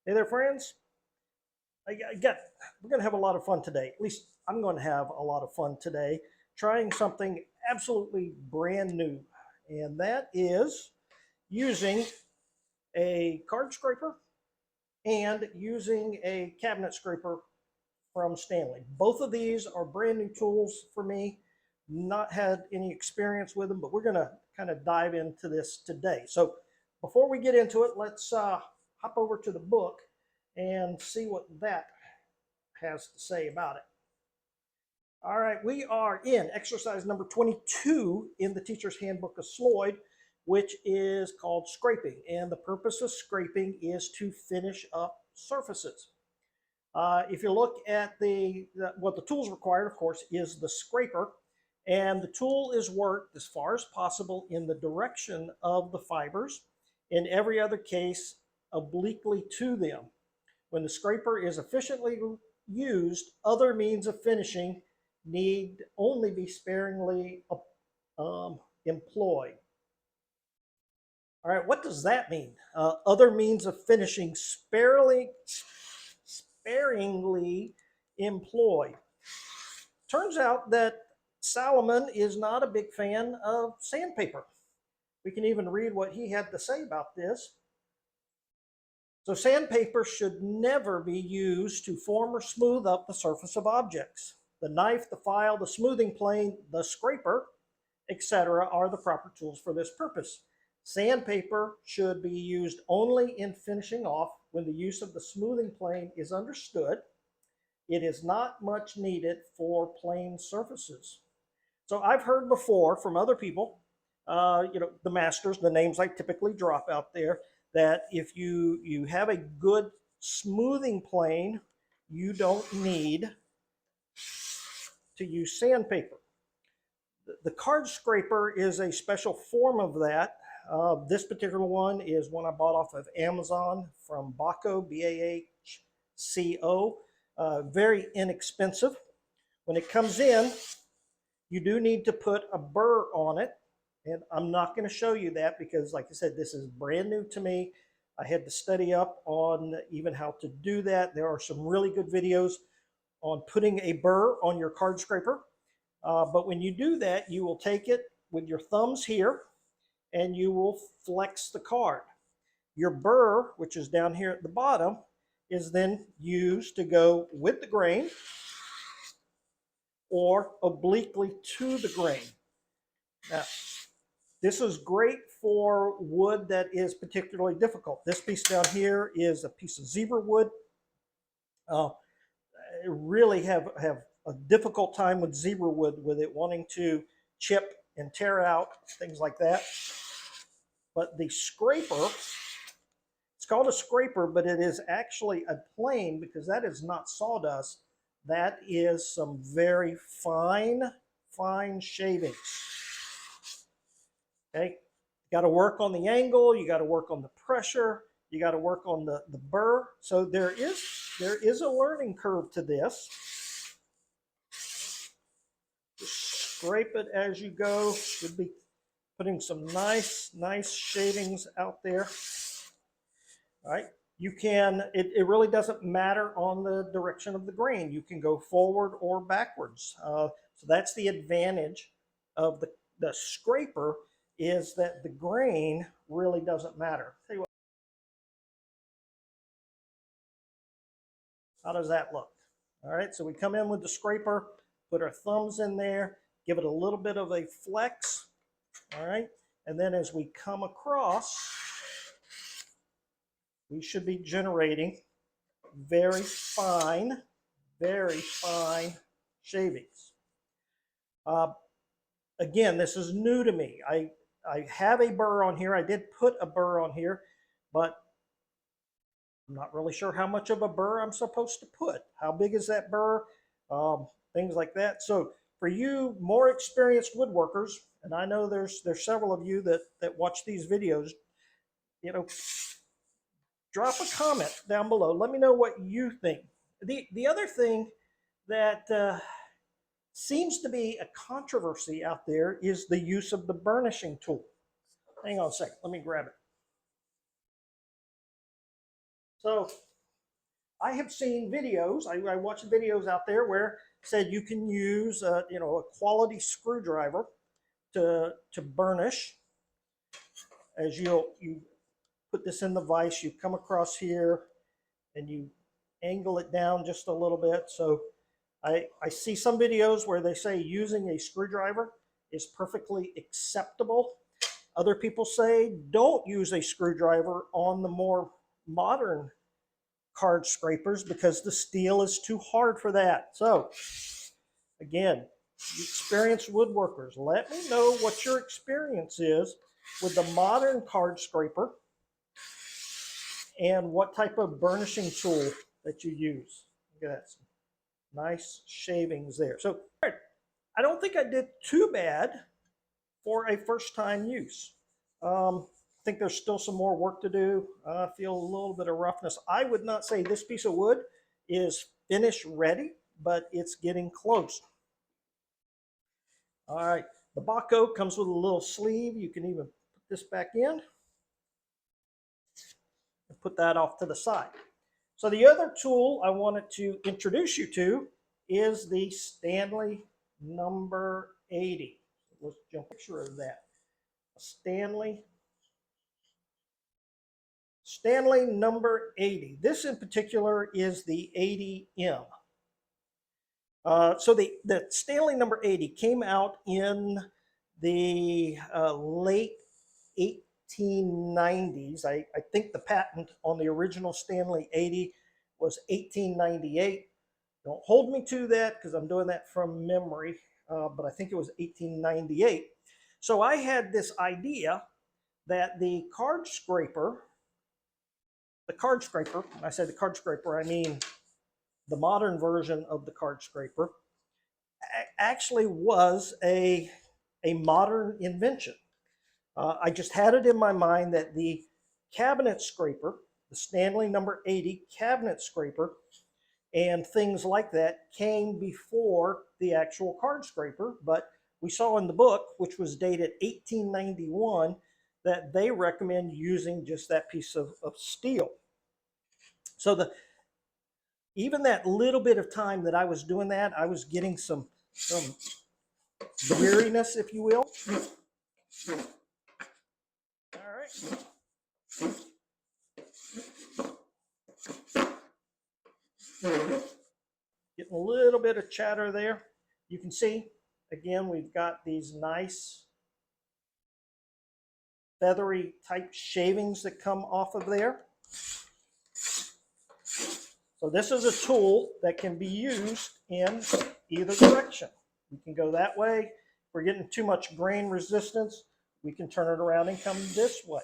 Hey there, friends. We're going to have a lot of fun today. At least I'm going to have a lot of fun today trying something absolutely brand new. And that is using a card scraper and using a cabinet scraper from Stanley. Both of these are brand new tools for me. Not had any experience with them, but we're going to kind of dive into this today. So before we get into it, let's hop over to the book and see what that has to say about it. All right, we are in exercise number 22 in the teacher's handbook of Sloyd, which is called scraping. And the purpose of scraping is to finish up surfaces. If you look at what the tools required, of course, is the scraper. And the tool is worked as far as possible in the direction of the fibers. In every other case, obliquely to them. When the scraper is efficiently used, other means of finishing need only be sparingly employed. All right, what does that mean? Other means of finishing sparingly employed. Turns out that Saloman is not a big fan of sandpaper. We can even read what he had to say about this. So sandpaper should never be used to form or smooth up the surface of objects. The knife, the file, the smoothing plane, the scraper, etc. are the proper tools for this purpose. Sandpaper should be used only in finishing off when the use of the smoothing plane is understood. It is not much needed for plain surfaces. So I've heard before from other people, the masters, the names I typically drop out there, that if you have a good smoothing plane, you don't need to use sandpaper. The card scraper is a special form of that. This particular one is one I bought off of Amazon from Bahco, B-A-H-C-O. Very inexpensive. When it comes in, you do need to put a burr on it. And I'm not going to show you that because, like I said, this is brand new to me. I had to study up on even how to do that. There are some really good videos on putting a burr on your card scraper. But when you do that, you will take it with your thumbs here and you will flex the card. Your burr, which is down here at the bottom, is then used to go with the grain or obliquely to the grain. Now, this is great for wood that is particularly difficult. This piece down here is a piece of zebra wood. I really have a difficult time with zebra wood with it wanting to chip and tear out, things like that. But the scraper, it's called a scraper, but it is actually a plane because that is not sawdust. That is some very fine shavings. Okay, you got to work on the angle, you got to work on the pressure, you got to work on the burr. So there is a learning curve to this. Just scrape it as you go. Should be putting some nice shavings out there. All right, you can, it really doesn't matter on the direction of the grain. You can go forward or backwards. So that's the advantage of the scraper, is that the grain really doesn't matter. Tell you what, how does that look? All right, so we come in with the scraper, put our thumbs in there, give it a little bit of a flex. All right, and then as we come across, we should be generating very fine shavings. Again, this is new to me. I have a burr on here. I did put a burr on here, but I'm not really sure how much of a burr I'm supposed to put. How big is that burr? Things like that. So for you more experienced woodworkers, and I know there's several of you that watch these videos, drop a comment down below. Let me know what you think. The other thing that seems to be a controversy out there is the use of the burnishing tool. Hang on a second, let me grab it. So I have seen videos, I watched videos out there where said you can use a quality screwdriver to burnish. As you put this in the vise, you come across here and you angle it down just a little bit. So I see some videos where they say using a screwdriver is perfectly acceptable. Other people say don't use a screwdriver on the more modern card scrapers because the steel is too hard for that. So again, experienced woodworkers, let me know what your experience is with the modern card scraper and what type of burnishing tool that you use. Look at that, some nice shavings there. So I don't think I did too bad for a first time use. I think there's still some more work to do. I feel a little bit of roughness. I would not say this piece of wood is finish ready, but it's getting close. All right, the Baco comes with a little sleeve. You can even put this back in and put that off to the side. So the other tool I wanted to introduce you to is the Stanley number 80. Let's jump a picture of that. Stanley number 80. This in particular is the 80M. So the Stanley number 80 came out in the late 1890s. I think the patent on the original Stanley 80 was 1898. Don't hold me to that because I'm doing that from memory, but I think it was 1898. So I had this idea that the card scraper, I said the card scraper, I mean the modern version of the card scraper, actually was a modern invention. I just had it in my mind that the cabinet scraper, the Stanley number 80 cabinet scraper, and things like that came before the actual card scraper. But we saw in the book, which was dated 1891, that they recommend using just that piece of steel. So even that little bit of time that I was doing that, I was getting some weariness, if you will. All right. Getting a little bit of chatter there. You can see, again, we've got these nice feathery type shavings that come off of there. So this is a tool that can be used in either direction. We can go that way. If we're getting too much grain resistance, we can turn it around and come this way.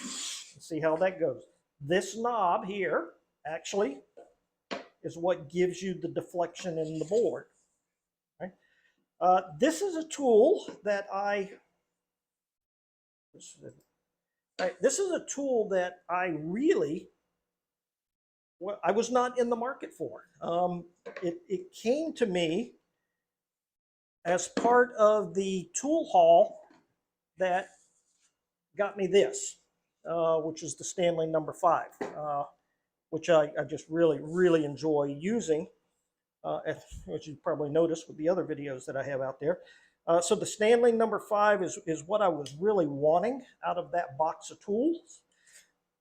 Let's see how that goes. This knob here actually is what gives you the deflection in the board. Right? This is a tool that I was not in the market for. It came to me as part of the tool haul that got me this, which is the Stanley number 5, which I just really enjoy using, as you probably noticed with the other videos that I have out there. So the Stanley number 5 is what I was really wanting out of that box of tools.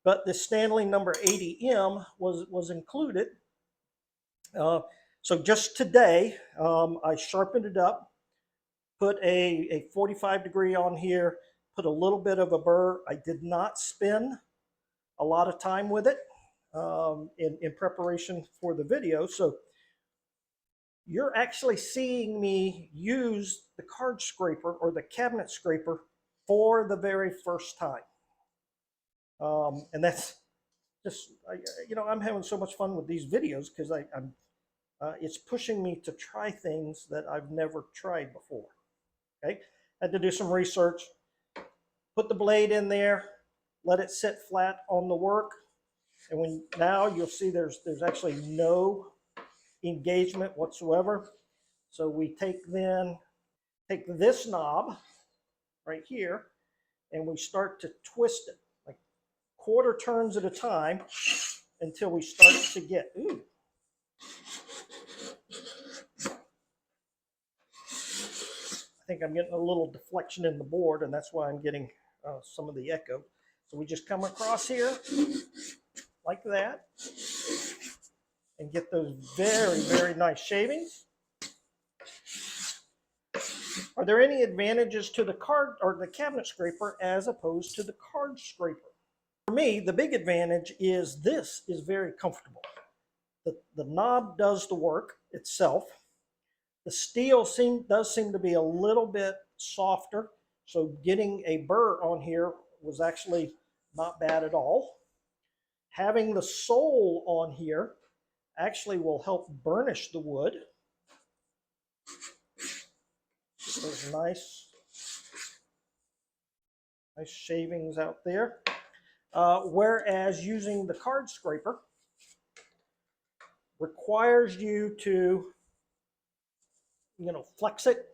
But the Stanley number 80M was included. So just today, I sharpened it up, put a 45 degree on here, put a little bit of a burr. I did not spend a lot of time with it in preparation for the video. So you're actually seeing me use the card scraper or the cabinet scraper for the very first time. And that's just, I'm having so much fun with these videos because it's pushing me to try things that I've never tried before. Okay, had to do some research, put the blade in there, let it sit flat on the work, and now you'll see there's actually no engagement whatsoever. So we take this knob right here, and we start to twist it like quarter turns at a time until we start to get, ooh. I think I'm getting a little deflection in the board, and that's why I'm getting some of the echo. So we just come across here like that and get those very, very nice shavings. Are there any advantages to the card or the cabinet scraper as opposed to the card scraper? For me, the big advantage is this is very comfortable. The knob does the work itself. The steel does seem to be a little bit softer, so getting a burr on here was actually not bad at all. Having the sole on here actually will help burnish the wood. There's nice shavings out there. Whereas using the card scraper requires you to, flex it,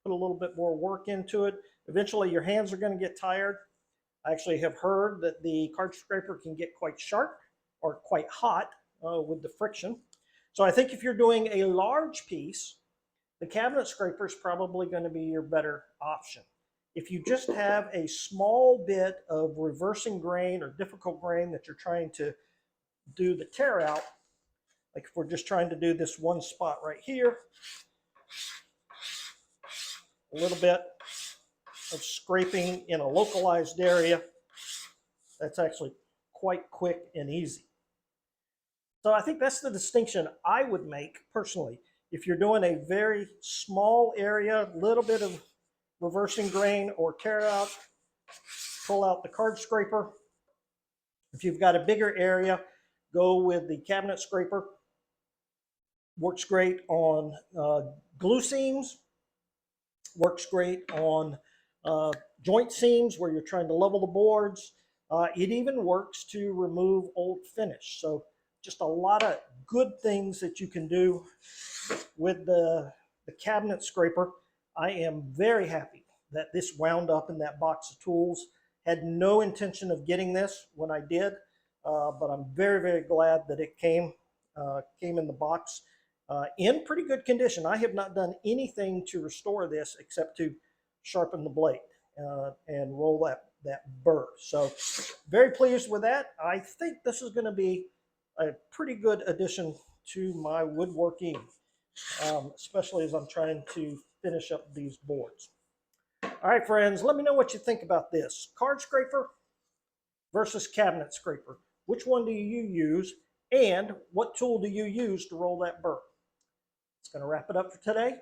put a little bit more work into it. Eventually your hands are going to get tired. I actually have heard that the card scraper can get quite sharp or quite hot with the friction. So I think if you're doing a large piece, the cabinet scraper is probably going to be your better option. If you just have a small bit of reversing grain or difficult grain that you're trying to do the tear out, like if we're just trying to do this one spot right here, a little bit of scraping in a localized area, that's actually quite quick and easy. So I think that's the distinction I would make personally. If you're doing a very small area, little bit of reversing grain or tear out, pull out the card scraper. If you've got a bigger area, go with the cabinet scraper. Works great on glue seams, works great on joint seams where you're trying to level the boards. It even works to remove old finish. So just a lot of good things that you can do with the cabinet scraper. I am very happy that this wound up in that box of tools. Had no intention of getting this when I did, but I'm very, very glad that it came in the box in pretty good condition. I have not done anything to restore this except to sharpen the blade and roll that burr. So very pleased with that. I think this is going to be a pretty good addition to my woodworking, especially as I'm trying to finish up these boards. All right, friends, let me know what you think about this. Card scraper versus cabinet scraper. Which one do you use, and what tool do you use to roll that burr? It's going to wrap it up for today.